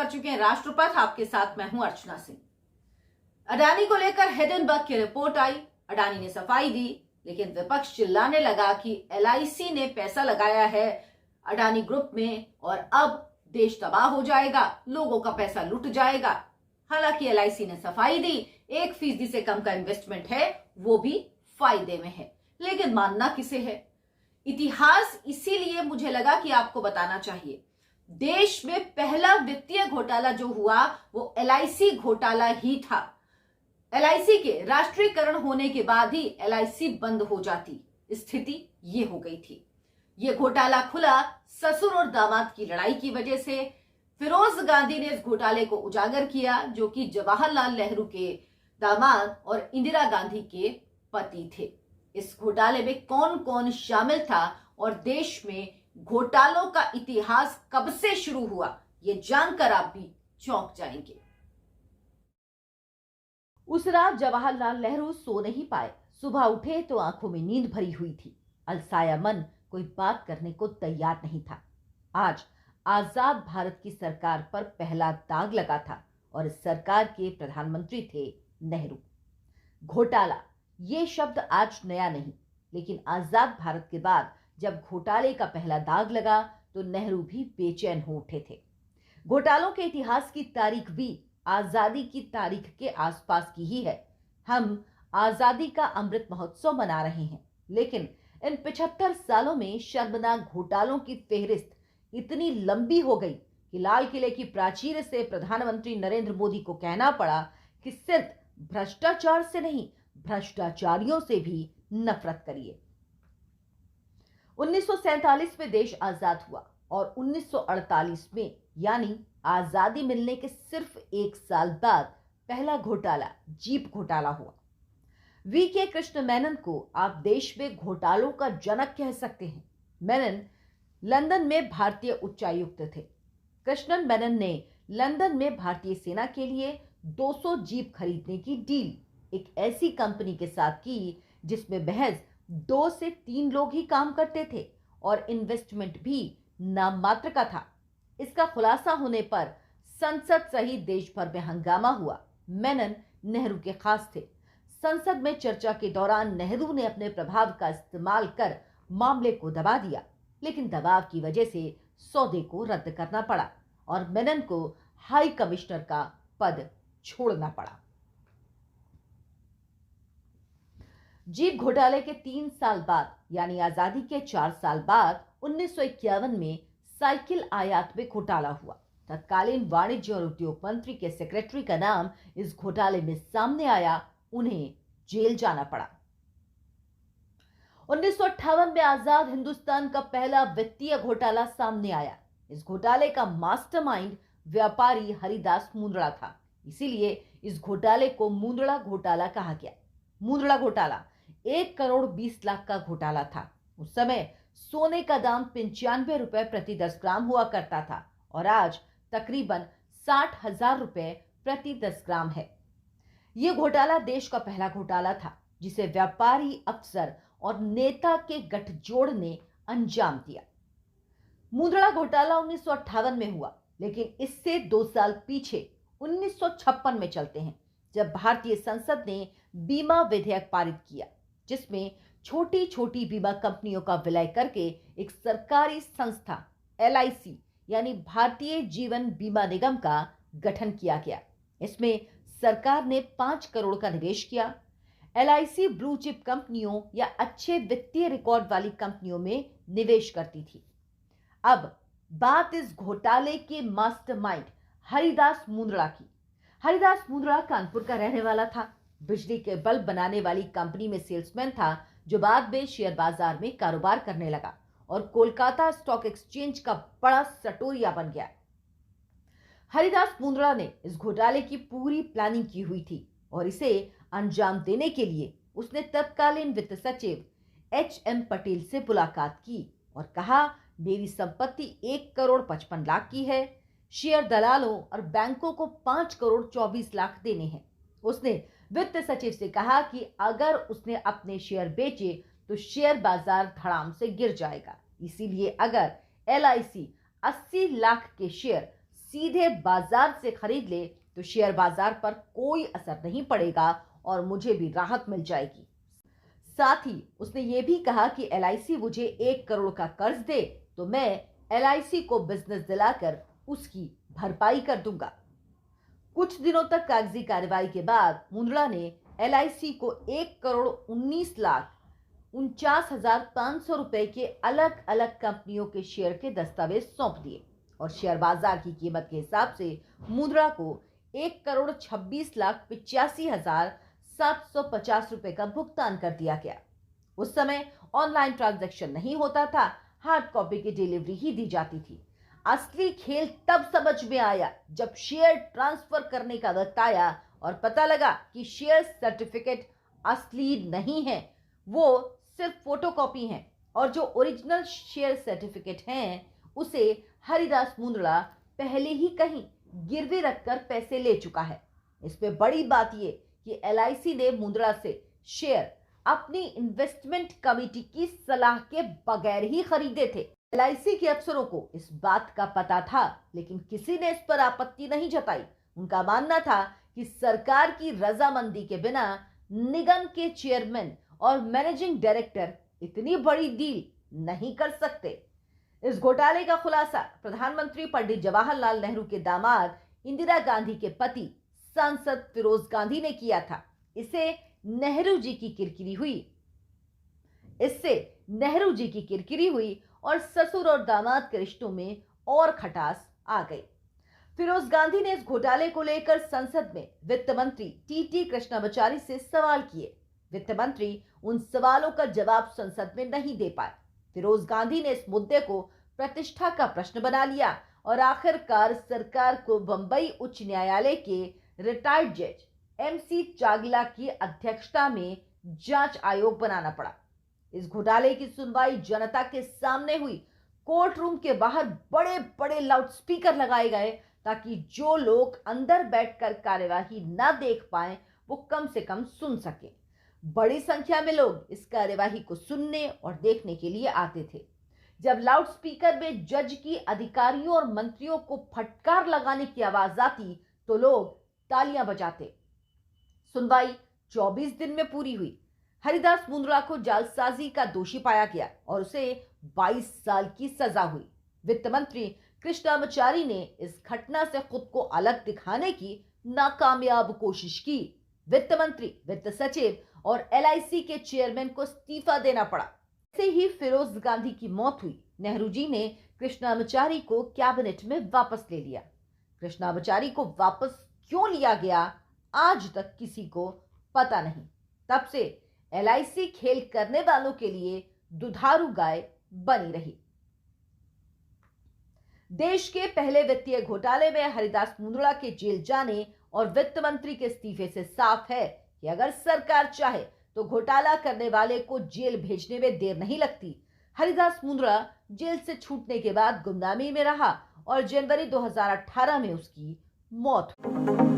कर चुके हैं राष्ट्रपति। आपके साथ मैं हूं अर्चना सिंह। अडानी को लेकर हिडेनबर्ग की रिपोर्ट आई, अडानी ने सफाई दी, लेकिन विपक्ष चिल्लाने लगा कि एलआईसी ने पैसा लगाया है अडानी ग्रुप में और अब देश तबाह हो जाएगा, लोगों का पैसा लुट जाएगा। हालांकि एलआईसी ने सफाई दी, 1% से कम का इन्वेस्टमेंट है, वो भी फायदे में है। लेकिन मानना किसे है? इतिहास इसीलिए मुझे लगा कि आपको बताना चाहिए। देश में पहला वित्तीय घोटाला जो हुआ वो एलआईसी घोटाला ही था। एलआईसी के राष्ट्रीयकरण होने के बाद ही एलआईसी बंद हो जाती, स्थिति ये हो गई थी। ये घोटाला खुला ससुर और दामाद की लड़ाई की वजह से। फिरोज गांधी ने इस घोटाले को उजागर किया, जो कि जवाहरलाल नेहरू के दामाद और इंदिरा गांधी के पति थे। इस घोटाले में कौन कौन शामिल था और देश में घोटालों का इतिहास कब से शुरू हुआ, ये जानकर आप भी चौंक जाएंगे। उस रात जवाहरलाल नेहरू सो नहीं पाए। सुबह उठे तो आंखों में नींद भरी हुई थी। अलसाया मन कोई बात करने को तैयार नहीं था। आज आजाद भारत की सरकार पर पहला दाग लगा था और इस सरकार के प्रधानमंत्री थे नेहरू। घोटाला ये शब्द आज नया नहीं, लेकिन आजाद भारत के बाद जब घोटाले का पहला दाग लगा तो नेहरू भी बेचैन हो उठे थे। घोटालों के इतिहास की तारीख भी आजादी की तारीख के आसपास की ही है। हम आजादी का अमृत महोत्सव मना रहे हैं, लेकिन इन 75 सालों में शर्मनाक घोटालों की फेहरिस्त इतनी लंबी हो गई कि लाल किले की प्राचीर से प्रधानमंत्री नरेंद्र मोदी को कहना पड़ा कि सिर्फ भ्रष्टाचार से नहीं, भ्रष्टाचारियों से भी नफरत करिए। 1947 में देश आजाद हुआ और 1948 में यानी आजादी मिलने के सिर्फ 1 साल बाद पहला घोटाला जीप घोटाला हुआ। वीके कृष्ण मेनन को आप देश में घोटालों का जनक कह सकते हैं। मेनन लंदन में भारतीय उच्चायुक्त थे। कृष्णन मेनन ने लंदन में भारतीय सेना के लिए 200 जीप खरीदने की डील एक ऐसी कंपनी के साथ की जिसमें महज 2 से 3 लोग ही काम करते थे और इन्वेस्टमेंट भी नाम मात्र का था। इसका खुलासा होने पर संसद सहित देश भर में हंगामा हुआ। मेनन नेहरू के खास थे। संसद में चर्चा के दौरान नेहरू ने अपने प्रभाव का इस्तेमाल कर मामले को दबा दिया, लेकिन दबाव की वजह से सौदे को रद्द करना पड़ा और मेनन को हाई कमिश्नर का पद छोड़ना पड़ा। जीप घोटाले के 3 साल बाद यानी आजादी के 4 साल बाद 1951 में साइकिल आयात में घोटाला हुआ। तत्कालीन वाणिज्य और उद्योग मंत्री के सेक्रेटरी का नाम इस घोटाले में सामने आया, उन्हें जेल जाना पड़ा। 1958 में आजाद हिंदुस्तान का पहला वित्तीय घोटाला सामने आया। इस घोटाले का मास्टरमाइंड व्यापारी हरिदास मुंदड़ा था, इसीलिए इस घोटाले को मुंदड़ा घोटाला कहा गया। मुंदड़ा घोटाला 1 करोड़ 20 लाख का घोटाला था। उस समय सोने का दाम 95 रुपए प्रति 10 ग्राम हुआ करता था और आज तकरीबन 60,000 रुपए प्रति 10 ग्राम है। यह घोटाला देश का पहला घोटाला था जिसे व्यापारी अफसर और नेता के गठजोड़ ने अंजाम दिया। मुंदड़ा घोटाला 1958 में हुआ, लेकिन इससे 2 साल पीछे 1956 में चलते हैं, जब भारतीय संसद ने बीमा विधेयक पारित किया, जिसमें छोटी छोटी बीमा कंपनियों का विलय करके एक सरकारी संस्था एलआईसी यानी भारतीय जीवन बीमा निगम का गठन किया गया। इसमें सरकार ने 5 करोड़ का निवेश किया। एलआईसी ब्लू चिप कंपनियों या अच्छे वित्तीय रिकॉर्ड वाली कंपनियों में निवेश करती थी। अब बात इस घोटाले के मास्टरमाइंड हरिदास मुंदड़ा की। हरिदास मुंदड़ा कानपुर का रहने वाला था। बिजली के बल्ब बनाने वाली कंपनी में सेल्समैन था, जो बाद में शेयर बाजार में कारोबार करने लगा और कोलकाता स्टॉक एक्सचेंज का बड़ा सटोरिया बन गया। हरिदास मुंदड़ा ने इस घोटाले की पूरी प्लानिंग की हुई थी और इसे अंजाम देने के लिए उसने तत्कालीन वित्त सचिव एच.एम. पटेल से मुलाकात की और कहा, मेरी संपत्ति 1 करोड़ 55 लाख की है। शेयर दलालों और बैंकों को 5 करोड़ 24 लाख देने हैं। उसने वित्त सचिव से कहा कि अगर उसने अपने शेयर बेचे तो शेयर बाजार धड़ाम से गिर जाएगा, इसीलिए अगर एलआईसी 80 लाख के शेयर सीधे बाजार से खरीद ले तो शेयर बाजार पर कोई असर नहीं पड़ेगा और मुझे भी राहत मिल जाएगी। साथ ही उसने ये भी कहा कि LIC मुझे 1 करोड़ का कर्ज दे तो मैं LIC को बिजनेस दिलाकर उसकी भरपाई कर दूंगा। कुछ दिनों तक कागजी कार्रवाई के बाद मुंदड़ा ने LIC को 1,19,49,500 रुपए के अलग अलग कंपनियों के शेयर के दस्तावेज सौंप दिए और शेयर बाजार की कीमत के हिसाब से मुंदड़ा को 1,26,85,750 रुपए का भुगतान कर दिया गया। उस समय ऑनलाइन ट्रांजैक्शन नहीं होता था, हार्ड कॉपी की डिलीवरी ही दी जाती थी। असली खेल तब समझ में आया जब शेयर ट्रांसफर करने का वक्त आया और पता लगा कि शेयर सर्टिफिकेट असली नहीं है, वो सिर्फ फोटोकॉपी हैं और जो ओरिजिनल शेयर सर्टिफिकेट हैं उसे हरिदास मुंदड़ा पहले ही कहीं गिरवी रखकर पैसे ले चुका है। इसमें बड़ी बात यह कि LIC ने मुंदड़ा से शेयर अपनी इन्वेस्टमेंट कमेटी की सलाह के बगैर ही खरीदे थे। LIC के अफसरों को इस बात का पता था, लेकिन किसी ने इस पर आपत्ति नहीं जताई। उनका मानना था कि सरकार की रजामंदी के बिना निगम के चेयरमैन और मैनेजिंग डायरेक्टर इतनी बड़ी डील नहीं कर सकते। इस घोटाले का खुलासा प्रधानमंत्री पंडित जवाहरलाल नेहरू के दामाद इंदिरा गांधी के पति सांसद फिरोज गांधी ने किया था। इससे नेहरू जी की किरकिरी हुई और ससुर और दामाद के रिश्तों में और खटास आ गई। फिरोज गांधी ने इस घोटाले को लेकर संसद में वित्त मंत्री TT कृष्णामाचारी से सवाल किए। वित्त मंत्री उन सवालों का जवाब संसद में नहीं दे पाए। फिरोज गांधी ने इस मुद्दे को प्रतिष्ठा का प्रश्न बना लिया और आखिरकार सरकार को बंबई उच्च न्यायालय के रिटायर्ड जज MC चागला की अध्यक्षता में जांच आयोग बनाना पड़ा। इस घोटाले की सुनवाई जनता के सामने हुई। कोर्ट रूम के बाहर बड़े बड़े लाउडस्पीकर लगाए गए ताकि जो लोग अंदर बैठकर कार्यवाही ना देख पाए वो कम से कम सुन सके। बड़ी संख्या में लोग इस कार्यवाही को सुनने और देखने के लिए आते थे। जब लाउडस्पीकर में जज की अधिकारियों और मंत्रियों को फटकार लगाने की आवाज आती तो लोग तालियां बजाते। सुनवाई 24 दिन में पूरी हुई। हरिदास मुंदड़ा को जालसाजी का दोषी पाया गया और उसे 22 साल की सजा हुई। वित्त मंत्री कृष्णामाचारी ने इस घटना से खुद को अलग दिखाने की नाकामयाब कोशिश की। वित्त मंत्री, वित्त सचिव और LIC के चेयरमैन को इस्तीफा देना पड़ा। ऐसे ही फिरोज गांधी की मौत हुई। नेहरू जी ने कृष्णामाचारी को कैबिनेट में वापस ले लिया। कृष्णामाचारी को वापस क्यों लिया गया आज तक किसी को पता नहीं। तब से LIC खेल करने वालों के लिए दुधारू गाय बनी रही। देश के पहले वित्तीय घोटाले में हरिदास मुंदड़ा के जेल जाने और वित्त मंत्री के इस्तीफे से साफ है कि अगर सरकार चाहे तो घोटाला करने वाले को जेल भेजने में देर नहीं लगती। हरिदास मुंदड़ा जेल से छूटने के बाद गुमनामी में रहा और जनवरी 2018 में उसकी मौत हुई।